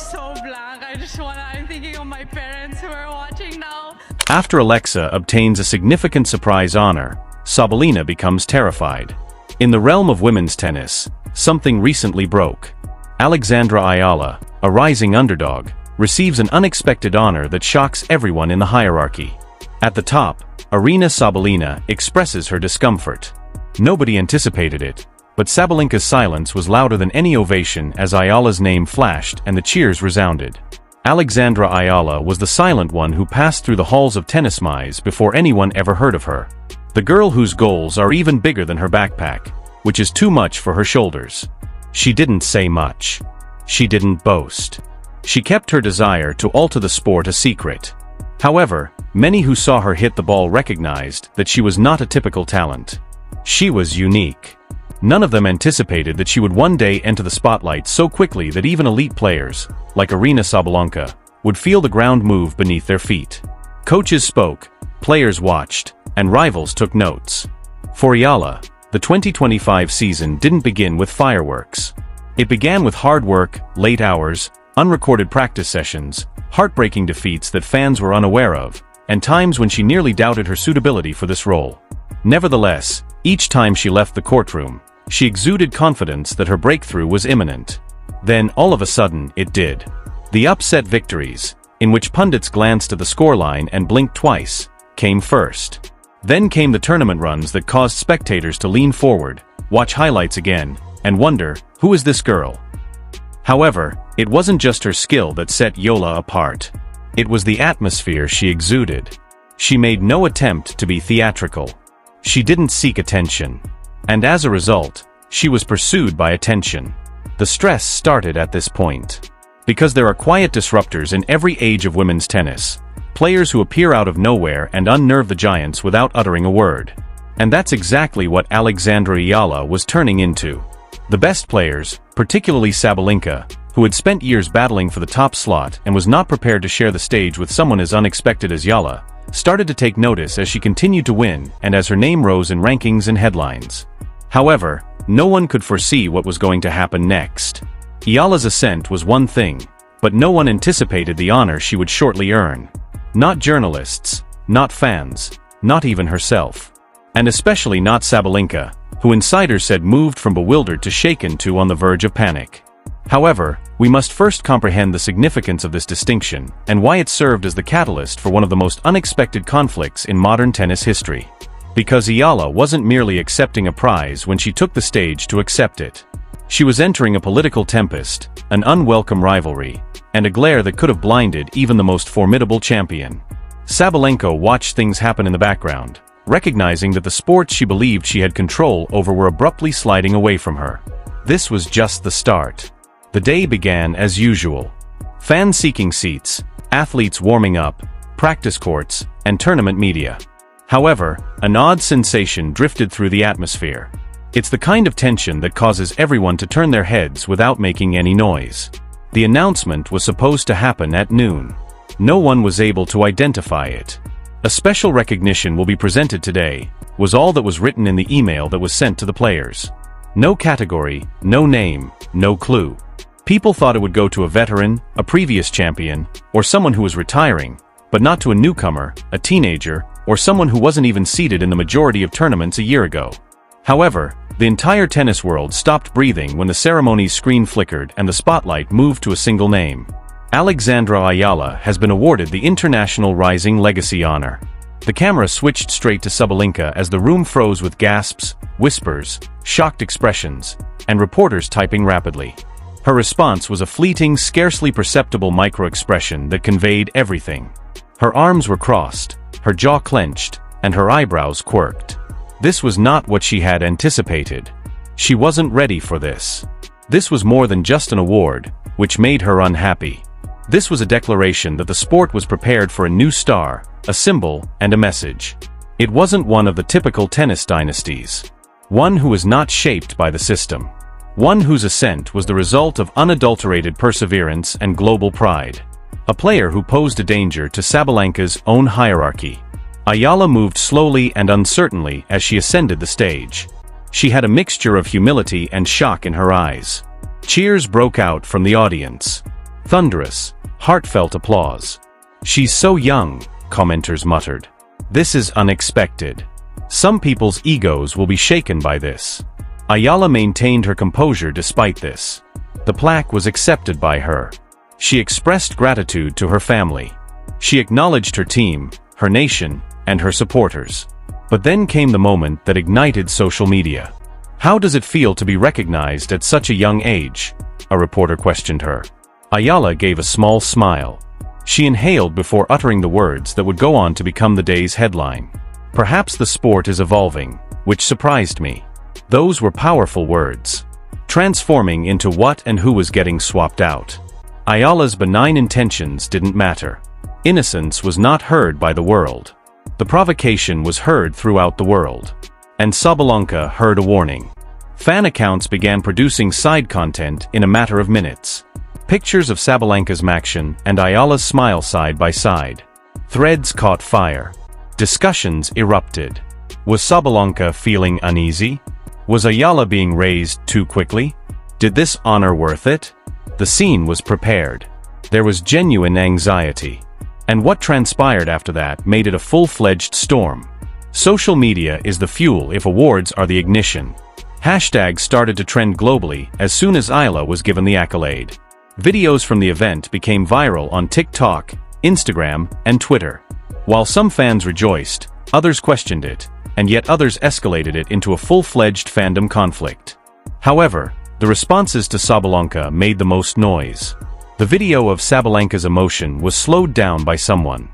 so blank. I'm thinking of my parents who are watching now. After Alexa obtains a significant surprise honor, Sabalenka becomes terrified. In the realm of women's tennis, something recently broke. Alexandra Eala, a rising underdog, receives an unexpected honor that shocks everyone in the hierarchy. At the top, Aryna Sabalenka expresses her discomfort. Nobody anticipated it, but Sabalenka's silence was louder than any ovation as Eala's name flashed and the cheers resounded. Alexandra Eala was the silent one who passed through the halls of tennis mice before anyone ever heard of her. The girl whose goals are even bigger than her backpack, which is too much for her shoulders. She didn't say much. She didn't boast. She kept her desire to alter the sport a secret. However, many who saw her hit the ball recognized that she was not a typical talent. She was unique. None of them anticipated that she would one day enter the spotlight so quickly that even elite players, like Aryna Sabalenka, would feel the ground move beneath their feet. Coaches spoke, players watched, and rivals took notes. For Eala, the 2025 season didn't begin with fireworks. It began with hard work, late hours, unrecorded practice sessions, heartbreaking defeats that fans were unaware of, and times when she nearly doubted her suitability for this role. Nevertheless, each time she left the courtroom, she exuded confidence that her breakthrough was imminent. Then, all of a sudden, it did. The upset victories, in which pundits glanced at the scoreline and blinked twice, came first. Then came the tournament runs that caused spectators to lean forward, watch highlights again, and wonder, who is this girl? However, it wasn't just her skill that set Eala apart. It was the atmosphere she exuded. She made no attempt to be theatrical. She didn't seek attention. And as a result, she was pursued by attention. The stress started at this point. Because there are quiet disruptors in every age of women's tennis, players who appear out of nowhere and unnerve the giants without uttering a word. And that's exactly what Alexandra Eala was turning into. The best players, particularly Sabalenka, who had spent years battling for the top slot and was not prepared to share the stage with someone as unexpected as Eala, started to take notice as she continued to win and as her name rose in rankings and headlines. However, no one could foresee what was going to happen next. Eala's ascent was one thing, but no one anticipated the honor she would shortly earn. Not journalists, not fans, not even herself. And especially not Sabalenka, who insiders said moved from bewildered to shaken to on the verge of panic. However, we must first comprehend the significance of this distinction and why it served as the catalyst for one of the most unexpected conflicts in modern tennis history. Because Eala wasn't merely accepting a prize when she took the stage to accept it. She was entering a political tempest, an unwelcome rivalry, and a glare that could have blinded even the most formidable champion. Sabalenka watched things happen in the background, recognizing that the sports she believed she had control over were abruptly sliding away from her. This was just the start. The day began as usual. Fans seeking seats, athletes warming up, practice courts, and tournament media. However, an odd sensation drifted through the atmosphere. It's the kind of tension that causes everyone to turn their heads without making any noise. The announcement was supposed to happen at noon. No one was able to identify it. A special recognition will be presented today, was all that was written in the email that was sent to the players. No category, no name, no clue. People thought it would go to a veteran, a previous champion, or someone who was retiring, but not to a newcomer, a teenager, or someone who wasn't even seated in the majority of tournaments a year ago. However, the entire tennis world stopped breathing when the ceremony's screen flickered and the spotlight moved to a single name. Alexandra Eala has been awarded the International Rising Legacy honor. The camera switched straight to Sabalenka as the room froze with gasps, whispers, shocked expressions, and reporters typing rapidly. Her response was a fleeting, scarcely perceptible micro-expression that conveyed everything. Her arms were crossed, her jaw clenched, and her eyebrows quirked. This was not what she had anticipated. She wasn't ready for this. This was more than just an award, which made her unhappy. This was a declaration that the sport was prepared for a new star, a symbol, and a message. It wasn't one of the typical tennis dynasties. One who was not shaped by the system. One whose ascent was the result of unadulterated perseverance and global pride. A player who posed a danger to Sabalenka's own hierarchy. Eala moved slowly and uncertainly as she ascended the stage. She had a mixture of humility and shock in her eyes. Cheers broke out from the audience. Thunderous, heartfelt applause. "She's so young," commenters muttered. "This is unexpected. Some people's egos will be shaken by this." Eala maintained her composure despite this. The plaque was accepted by her. She expressed gratitude to her family. She acknowledged her team, her nation, and her supporters. But then came the moment that ignited social media. "How does it feel to be recognized at such a young age?" a reporter questioned her. Eala gave a small smile. She inhaled before uttering the words that would go on to become the day's headline. "Perhaps the sport is evolving," which surprised me. Those were powerful words. Transforming into what and who was getting swapped out. Eala's benign intentions didn't matter. Innocence was not heard by the world. The provocation was heard throughout the world. And Sabalenka heard a warning. Fan accounts began producing side content in a matter of minutes. Pictures of Sabalenka's action and Eala's smile side by side. Threads caught fire. Discussions erupted. Was Sabalenka feeling uneasy? Was Eala being raised too quickly? Did this honor worth it? The scene was prepared. There was genuine anxiety. And what transpired after that made it a full-fledged storm. Social media is the fuel if awards are the ignition. Hashtags started to trend globally as soon as Eala was given the accolade. Videos from the event became viral on TikTok, Instagram, and Twitter. While some fans rejoiced, others questioned it, and yet others escalated it into a full-fledged fandom conflict. However, the responses to Sabalenka made the most noise. The video of Sabalenka's emotion was slowed down by someone.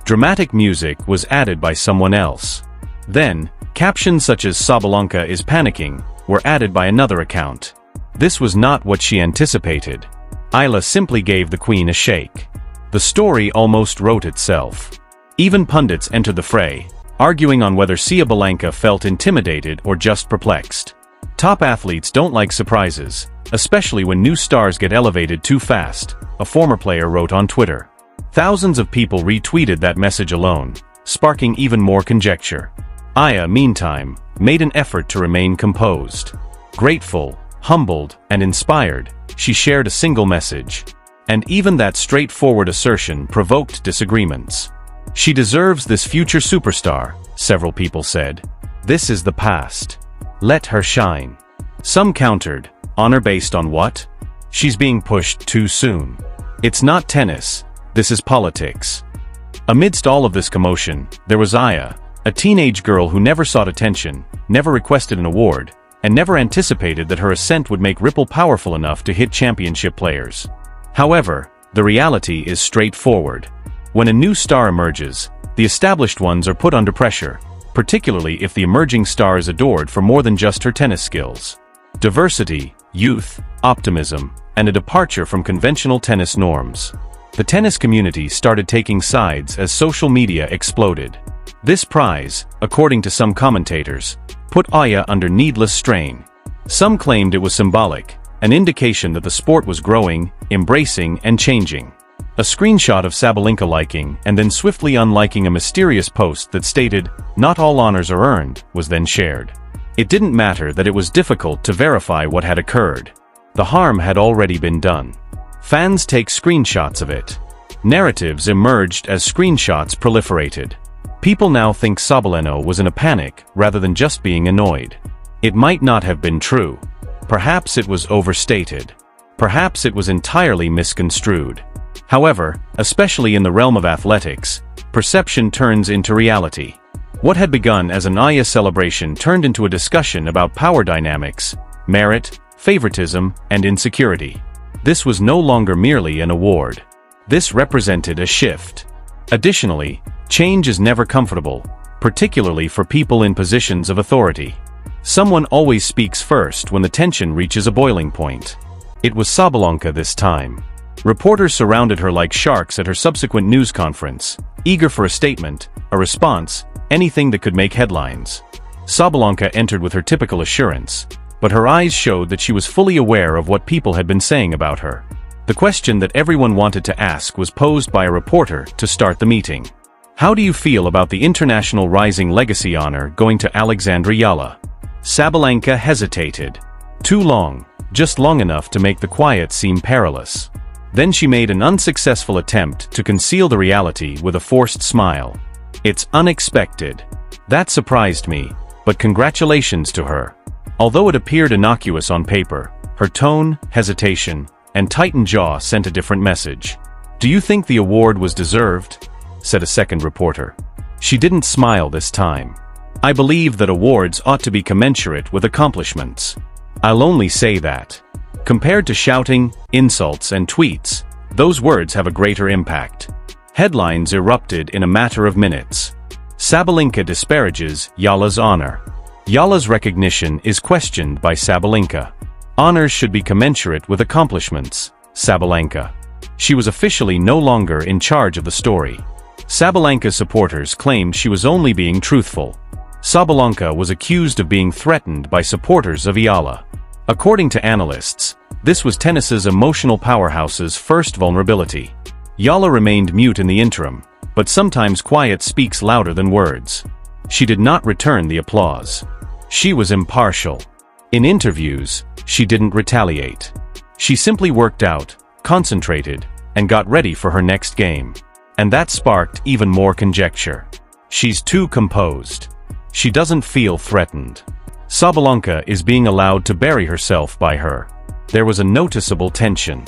Dramatic music was added by someone else. Then, captions such as "Sabalenka is panicking" were added by another account. This was not what she anticipated. Eala simply gave the queen a shake. The story almost wrote itself. Even pundits entered the fray, arguing on whether Sabalenka felt intimidated or just perplexed. Top athletes don't like surprises, especially when new stars get elevated too fast, a former player wrote on Twitter. Thousands of people retweeted that message alone, sparking even more conjecture. Eala, meantime, made an effort to remain composed. Grateful, humbled, and inspired, she shared a single message. And even that straightforward assertion provoked disagreements. "She deserves this future superstar," several people said. "This is the past. Let her shine." Some countered, "Honor based on what? She's being pushed too soon. It's not tennis, this is politics." Amidst all of this commotion, there was Eala, a teenage girl who never sought attention, never requested an award, and never anticipated that her ascent would make ripple powerful enough to hit championship players. However, the reality is straightforward. When a new star emerges, the established ones are put under pressure, particularly if the emerging star is adored for more than just her tennis skills. Diversity, youth, optimism, and a departure from conventional tennis norms. The tennis community started taking sides as social media exploded. This prize, according to some commentators, put Eala under needless strain. Some claimed it was symbolic, an indication that the sport was growing, embracing, and changing. A screenshot of Sabalenka liking and then swiftly unliking a mysterious post that stated, "Not all honors are earned," was then shared. It didn't matter that it was difficult to verify what had occurred. The harm had already been done. Fans take screenshots of it. Narratives emerged as screenshots proliferated. People now think Sabalenka was in a panic rather than just being annoyed. It might not have been true. Perhaps it was overstated. Perhaps it was entirely misconstrued. However, especially in the realm of athletics, perception turns into reality. What had begun as an Eala celebration turned into a discussion about power dynamics, merit, favoritism, and insecurity. This was no longer merely an award. This represented a shift. Additionally, change is never comfortable, particularly for people in positions of authority. Someone always speaks first when the tension reaches a boiling point. It was Sabalenka this time. Reporters surrounded her like sharks at her subsequent news conference, eager for a statement, a response, anything that could make headlines. Sabalenka entered with her typical assurance, but her eyes showed that she was fully aware of what people had been saying about her. The question that everyone wanted to ask was posed by a reporter to start the meeting. "How do you feel about the International Rising Legacy honor going to Alexandra Eala?" Sabalenka hesitated. Too long, just long enough to make the quiet seem perilous. Then she made an unsuccessful attempt to conceal the reality with a forced smile. "It's unexpected. That surprised me, but congratulations to her." Although it appeared innocuous on paper, her tone, hesitation, and tightened jaw sent a different message. "Do you think the award was deserved?" said a second reporter. She didn't smile this time. "I believe that awards ought to be commensurate with accomplishments. I'll only say that. Compared to shouting, insults, and tweets, those words have a greater impact." Headlines erupted in a matter of minutes. Sabalenka disparages Eala's honor. Eala's recognition is questioned by Sabalenka. Honors should be commensurate with accomplishments, Sabalenka. She was officially no longer in charge of the story. Sabalenka's supporters claimed she was only being truthful. Sabalenka was accused of being threatened by supporters of Eala. According to analysts, this was tennis's emotional powerhouse's first vulnerability. Eala remained mute in the interim, but sometimes quiet speaks louder than words. She did not return the applause. She was impartial. In interviews, she didn't retaliate. She simply worked out, concentrated, and got ready for her next game. And that sparked even more conjecture. She's too composed. She doesn't feel threatened. Sabalenka is being allowed to bury herself by her. There was a noticeable tension.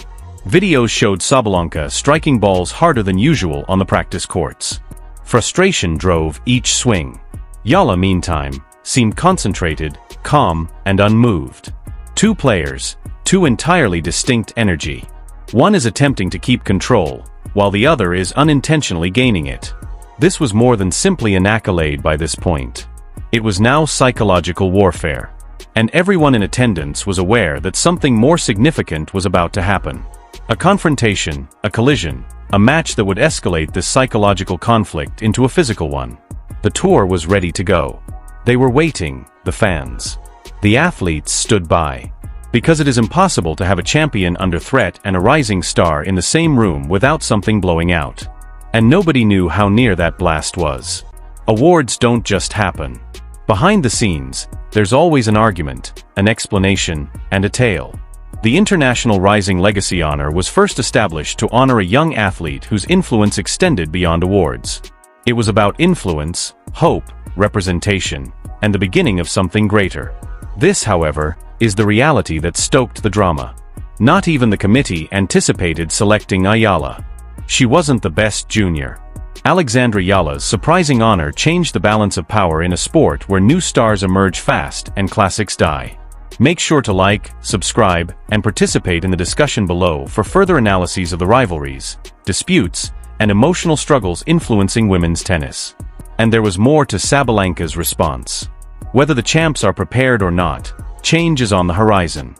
Videos showed Sabalenka striking balls harder than usual on the practice courts. Frustration drove each swing. Eala, meantime, seemed concentrated, calm, and unmoved. Two players, two entirely distinct energy. One is attempting to keep control, while the other is unintentionally gaining it. This was more than simply an accolade by this point. It was now psychological warfare. And everyone in attendance was aware that something more significant was about to happen. A confrontation, a collision, a match that would escalate this psychological conflict into a physical one. The tour was ready to go. They were waiting, the fans. The athletes stood by. Because it is impossible to have a champion under threat and a rising star in the same room without something blowing out. And nobody knew how near that blast was. Awards don't just happen. Behind the scenes, there's always an argument, an explanation, and a tale. The International Rising Legacy Honor was first established to honor a young athlete whose influence extended beyond awards. It was about influence, hope, representation, and the beginning of something greater. This, however, is the reality that stoked the drama. Not even the committee anticipated selecting Eala. She wasn't the best junior. Alexandra Eala's surprising honor changed the balance of power in a sport where new stars emerge fast and classics die. Make sure to like, subscribe, and participate in the discussion below for further analyses of the rivalries, disputes, and emotional struggles influencing women's tennis. And there was more to Sabalenka's response. Whether the champs are prepared or not, change is on the horizon.